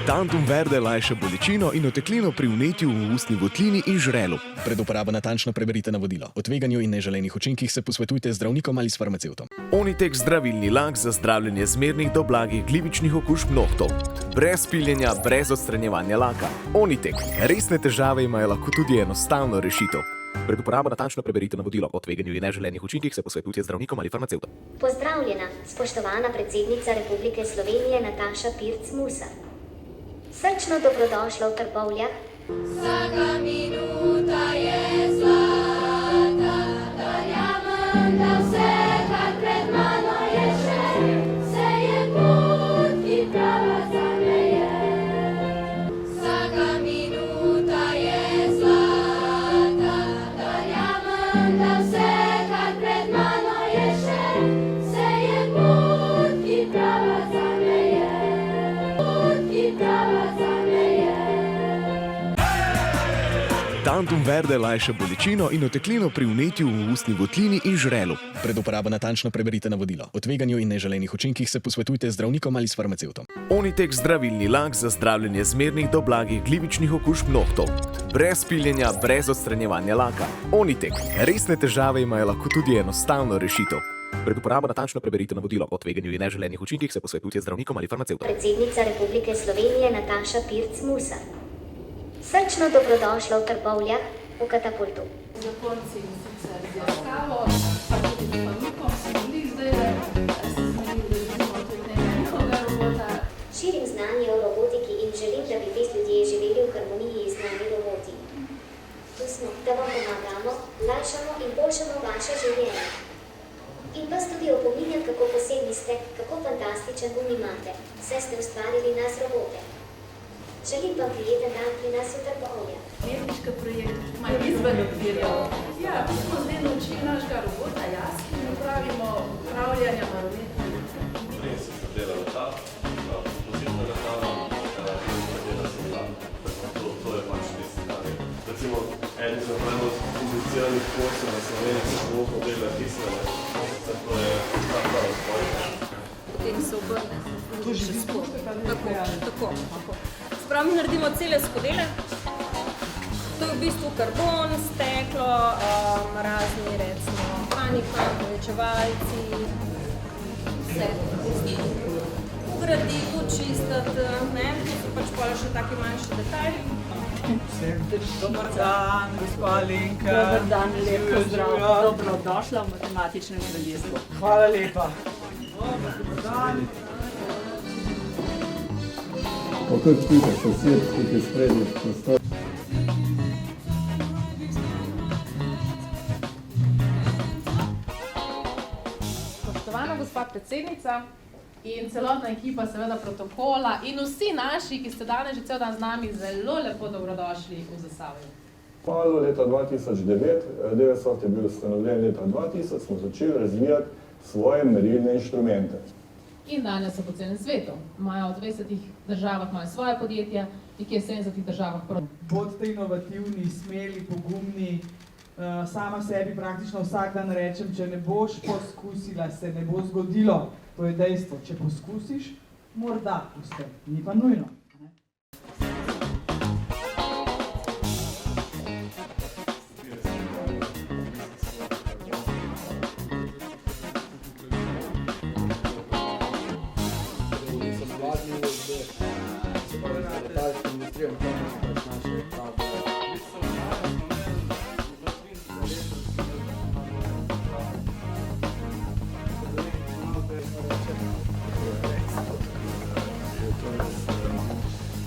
Tantum verde lajša bolečino in oteklino pri vnetju v ustni votlini in žrelu. Pred uporabo natančno preberite navodilo. O tveganju in neželenih učinkih se posvetujte z zdravnikom ali s farmacevtom. Onitek zdravilni lak za zdravljenje zmernih do blagih glivičnih okužb nohtov. Brez piljenja, brez odstranjevanja laka. Onitek. Resne težave imajo lahko tudi enostavno rešitev. Pred uporabo natančno preberite navodilo. O tveganju in neželenih učinkih se posvetujte z zdravnikom ali farmacevtom. Pozdravljena, spoštovana predsednica Republike Slovenije Nataša Pirc Musar. Srčno dobrodošla v Trbovljah. Vsaka minuta je zlata, verjamem, da vse, kar pred mano je še, vse je pot, ki prava zame je. Vsaka minuta je zlata, verjamem, da vse, kar pred mano je še, vse je pot, ki prava zame je. Pot, ki prava zame je. Tantum verde lajša bolečino in oteklino pri vnetju v ustni votlini in žrelu. Pred uporabo natančno preberite navodilo. O tveganju in neželenih učinkih se posvetujte z zdravnikom ali s farmacevtom. Onitek zdravilni lak za zdravljenje zmernih do blagih glivičnih okužb nohtov. Brez piljenja, brez odstranjevanja laka. Onitek. Resne težave imajo lahko tudi enostavno rešitev. Pred uporabo natančno preberite navodilo. O tveganju in neželenih učinkih se posvetujte z zdravnikom ali farmacevtom. Predsednica Republike Slovenije Nataša Pirc Musar. Srčno dobrodošla v Trbovljah v Katapultu. Zakonci sicer z razstavo, pa tudi z panukom se bili zdaj, ste zmenili, da recimo to je njihovega robota. Širim znanje o robotiki in želim, da bi res ljudje živeli v harmoniji z nami roboti. Tu smo, da vam pomagamo, lajšamo in boljšamo vaše življenje. In vas tudi opominjam, kako posebni ste, kako fantastičen um imate, saj ste ustvarili nas robote. Želim vam prijeten dan pri nas v Trbovljah. Umetniški projekt ima izven okvirjev. Ja, mi smo zdaj naučili našega robota, jaz, ki mu pravimo upravljanja marometne. Prej se dela letal, posebno letalo, dela se letal. To je pač tisti, kar je. Recimo, eni za najbolj indiciranih kursov na Sloveniji, ki se lahko dela tisne, to je ta prav spojka. Potem se obrne. Tako. Sprav, mi naredimo cele skodele. To je v bistvu karbon, steklo, razni recimo panika, povečevalci, vse. Ugraditi, počistiti, ne, to so pač pole še taki manjši detajli. Dobar dan, gospa Alenka. Dobar dan, lep pozdrav. Dobrodošla v matematičnem kraljestvu. Hvala lepa. Dobar dan. Pokud spite sosed, tukaj sprednji prostor. Spoštovana gospa predsednica in celotna ekipa seveda protokola in vsi naši, ki ste danes že cel dan z nami, zelo lepo dobrodošli v Zasavju. Malo leta 2009, DVSOFT je bil ustanovljen leta 2000, smo začeli razvijati svoje merilne inštrumente. In danes so po celem svetu. Imajo v 20 državah imajo svoje podjetja, nekje v 70 državah proti. Bodite inovativni, smeli, pogumni. Sama sebi praktično vsak dan rečem, če ne boš poskusila, se ne bo zgodilo. To je dejstvo. Če poskusiš, morda uspe. Ni pa nujno.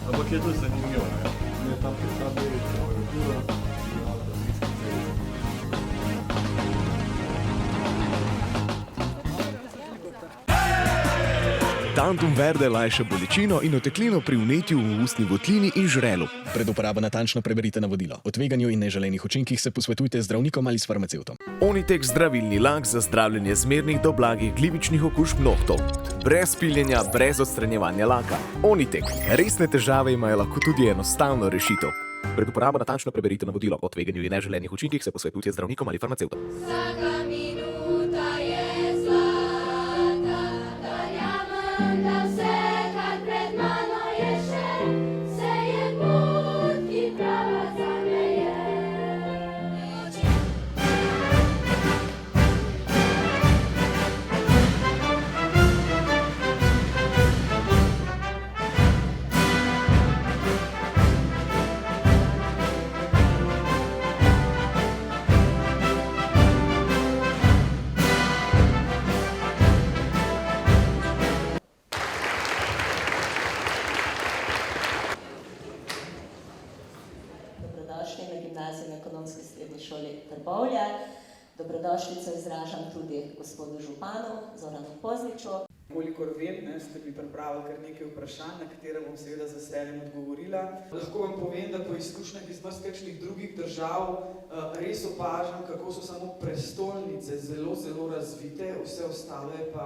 Ampak je to zanimivo, ne? Ne, tam prišla deliti temperaturo in avto Tantum verde lajša bolečino in oteklino pri vnetju v ustni votlini in žrelu. Pred uporabo natančno preberite navodilo. O tveganju in neželenih učinkih se posvetujte z zdravnikom ali s farmacevtom. Onitek zdravilni lak za zdravljenje zmernih do blagih glivičnih okužb nohtov. Brez piljenja, brez odstranjevanja laka. Onitek. Resne težave imajo lahko tudi enostavno rešitev. Pred uporabo natančno preberite navodilo. O tveganju in neželenih učinkih se posvetujte z zdravnikom ali farmacevtom. Vsaka minuta je zlata, verjamem, da vse, kar pred mano je še, se je pot, ki prava zame je. Dobrodošli na Gimnaziji ekonomski srednji šoli Trbovlje. Dobrodošlico izražam tudi gospodu županu Zoranu Pozniču. Kolikor vem, ste mi pripravili kar nekaj vprašanj, na katere bom seveda z veseljem odgovorila. Lahko vam povem, da po izkušnjah iz kakšnih drugih držav res opažam, kako so samo prestolnice zelo razvite, vse ostalo je pa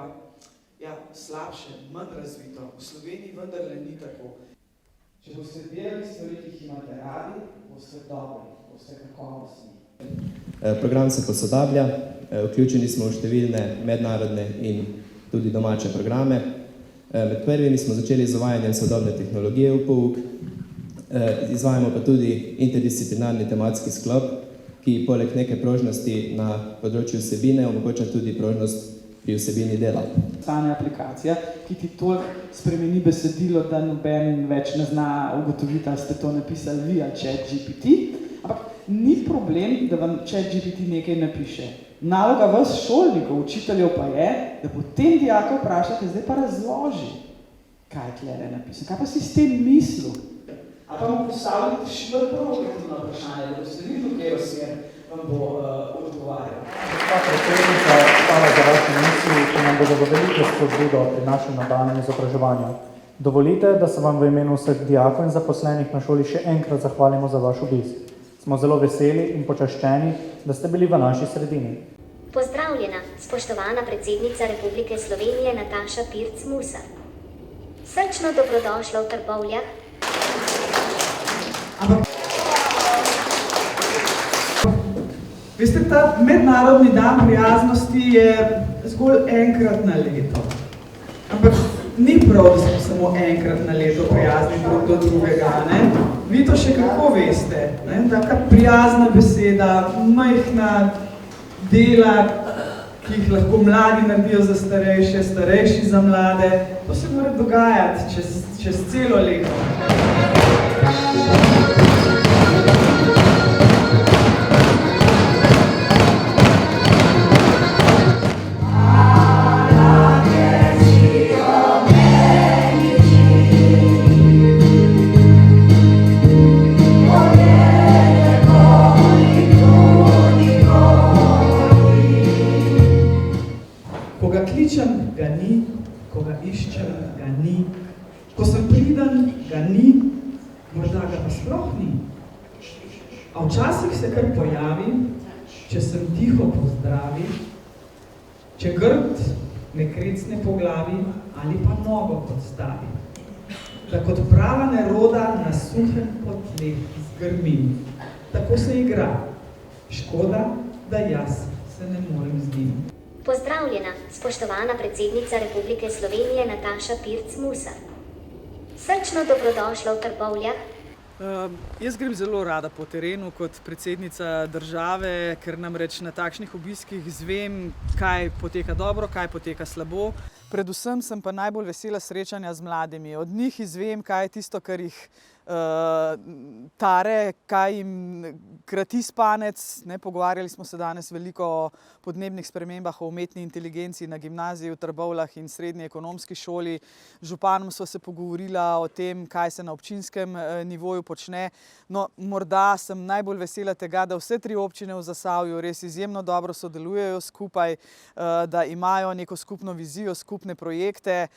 slabše, manj razvito. V Sloveniji vendarle ni tako. Če boste delali stvari, ki jih imate radi, boste dobri, boste kakovostni. Program se posodablja, vključeni smo v številne mednarodne in tudi domače programe. Med prvimi smo začeli z uvajanjem sodobne tehnologije v pouk, izvajamo pa tudi interdisciplinarni tematski sklop, ki poleg neke prožnosti na področju vsebine omogoča tudi prožnost pri vsebini dela. Stane aplikacija, ki ti toliko spremeni besedilo, da noben več ne zna ugotoviti, ali ste to napisali vi ali ChatGPT, ampak ni problem, da vam ChatGPT nekaj napiše. Naloga vas šolnikov, učiteljev pa je, da potem dijaka vprašate, zdaj pa razloži, kaj je tlele napisano, kaj pa si s tem mislil. Ali pa mu postavljate še bolj provokativno vprašanje, da boste videli, v katero smer vam bo odgovarjal. Gospa predsednica, hvala za vaše misli, ki nam bodo v veliko spodbudo pri našem nadaljnjem izobraževanju. Dovolite, da se vam v imenu vseh dijakov in zaposlenih na šoli še enkrat zahvalimo za vaš obisk. Smo zelo veseli in počaščeni, da ste bili v naši sredini. Pozdravljena, spoštovana predsednica Republike Slovenije Nataša Pirc Musar. Srčno dobrodošla v Trbovljah. Veste, ta mednarodni dan prijaznosti je zgolj enkrat na leto. Ampak ni prav, da smo samo enkrat na leto prijazni drug do drugega, ne? Vi to še kako veste, ne? Taka prijazna beseda, majhna dela, ki jih lahko mladi naredijo za starejše, starejši za mlade, to se mora dogajati čez celo leto. Ga ni, ko ga iščem, ga ni, ko sem priden, ga ni, morda ga pa sploh ni. A včasih se kar pojavi, če sem tiho pozdravi, če grd me krecne po glavi ali pa nogo podstavi. Da kot prava neroda na suhem po tleh zgrmim. Tako se igra. Škoda, da jaz se ne morem z njim. Pozdravljena, spoštovana predsednica Republike Slovenije Nataša Pirc Musar. Srčno dobrodošla v Trbovljah. Jaz grem zelo rada po terenu kot predsednica države, ker namreč na takšnih obiskih izvem, kaj poteka dobro, kaj poteka slabo. Predvsem sem pa najbolj vesela srečanja z mladimi. Od njih izvem, kaj je tisto, kar jih tare, kaj jim krati spanec. Pogovarjali smo se danes veliko o podnebnih spremembah, o umetni inteligenci na gimnaziji v Trbovljah in srednji ekonomski šoli. Z županom sva se pogovorila o tem, kaj se na občinskem nivoju počne. No, morda sem najbolj vesela tega, da vse tri občine v Zasavju res izjemno dobro sodelujejo skupaj, da imajo neko skupno vizijo, skupne projekte.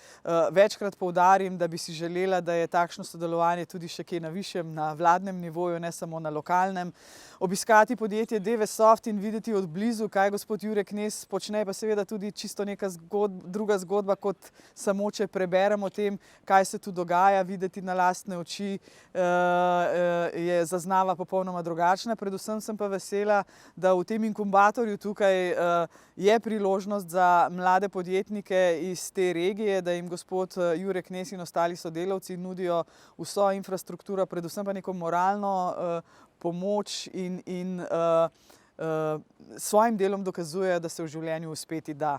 Večkrat poudarim, da bi si želela, da je takšno sodelovanje tudi še kje na višjem, na vladnem nivoju, ne samo na lokalnem. obiskati podjetje DVSoft in videti od blizu, kaj gospod Jure Knez počne, pa seveda tudi čisto neka druga zgodba, kot samo če preberemo o tem, kaj se tu dogaja, videti na lastne oči, je zaznava popolnoma drugačna. Predvsem sem pa vesela, da v tem inkubatorju tukaj je priložnost za mlade podjetnike iz te regije, da jim gospod Jure Knez in ostali sodelavci nudijo vso infrastrukturo, predvsem pa neko moralno pomoč in svojim delom dokazujejo, da se v življenju uspeti da.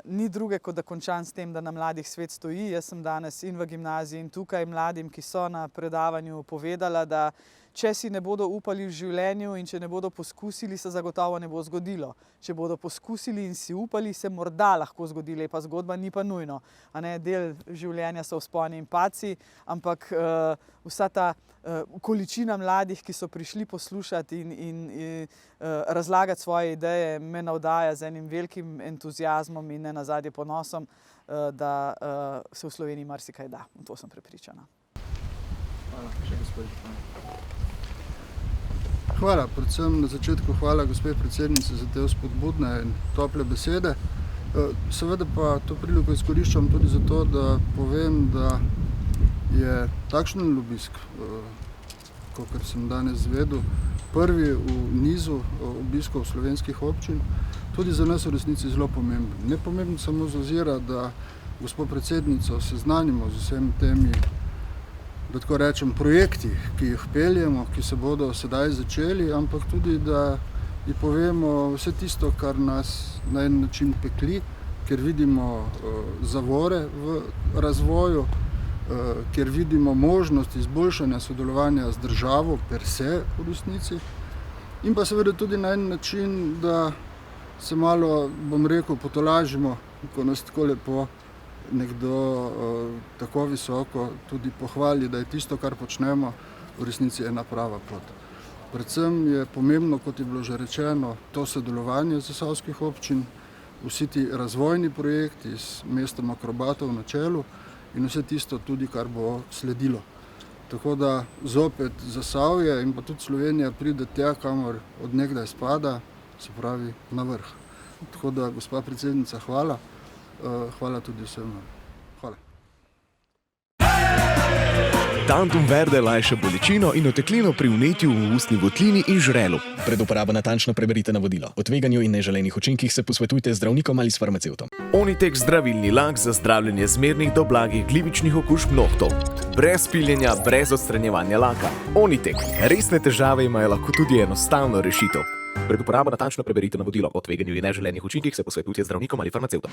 Ni druge, kot da končam s tem, da na Mladih svet stoji. Jaz sem danes in v gimnaziji in tukaj mladim, ki so na predavanju, povedala, da če si ne bodo upali v življenju in če ne bodo poskusili, se zagotovo ne bo zgodilo. Če bodo poskusili in si upali, se morda lahko zgodi lepa zgodba, ni pa nujno. Del življenja so vzponi in padci, ampak vsa ta količina mladih, ki so prišli poslušati in razlagati svoje ideje, me navdaja z enim velikim entuziazmom in nenazadnje ponosom, da se v Sloveniji marsikaj da. V to sem prepričana. Hvala, še gospod župan. Hvala, predvsem na začetku hvala gospe predsednici za te spodbudne in tople besede. Seveda pa to priliko izkoriščam tudi zato, da povem, da je takšen obisk, kakor sem danes zvedel, prvi v nizu obiskov slovenskih občin, tudi za nas v resnici zelo pomemben. Ne pomemben samo z ozira, da gospod predsednico seznanimo z vsemi temi, da tako rečem, projekti, ki jih peljemo, ki se bodo sedaj začeli, ampak tudi, da ji povemo vse tisto, kar nas na en način pekli, ker vidimo zavore v razvoju, ker vidimo možnost izboljšanja sodelovanja z državo per se v resnici in pa seveda tudi na en način, da se malo, bom rekel, potolažimo, ko nas tako lepo nekdo tako visoko tudi pohvali, da je tisto, kar počnemo, v resnici ena prava pot. Predvsem je pomembno, kot je bilo že rečeno, to sodelovanje zasavskih občin, vsi ti razvojni projekti s mestom akrobatov na čelu in vse tisto tudi, kar bo sledilo. Tako da zopet Zasavje in pa tudi Slovenija pride tja, kamor od nekdaj spada, se pravi na vrh. Tako da, gospa predsednica, hvala. Hvala tudi vsem. Hvala. Tantum verde lajša bolečino in oteklino pri vnetju v ustni votlini in žrelu. Pred uporabo natančno preberite navodilo. O tveganju in neželenih učinkih se posvetujte z zdravnikom ali s farmacevtom. Onitek zdravilni lak za zdravljenje zmernih do blagih glivičnih okužb nohtov. Brez piljenja, brez odstranjevanja laka. Onitek. Resne težave imajo lahko tudi enostavno rešitev. Pred uporabo natančno preberite navodilo. O tveganju in neželenih učinkih se posvetujte z zdravnikom ali farmacevtom.